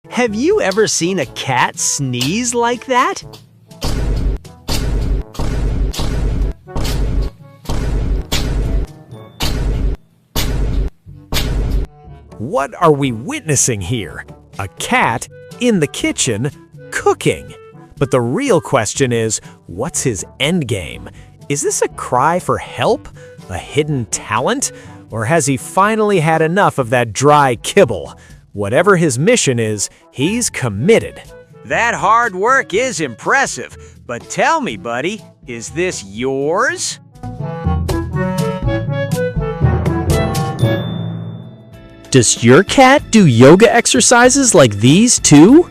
Have you ever seen a cat sneeze like that? What are we witnessing here? A cat in the kitchen cooking. But the real question is, what's his endgame? Is this a cry for help? A hidden talent? Or has he finally had enough of that dry kibble? Whatever his mission is, he's committed. That hard work is impressive, but tell me, buddy, is this yours? Does your cat do yoga exercises like these too?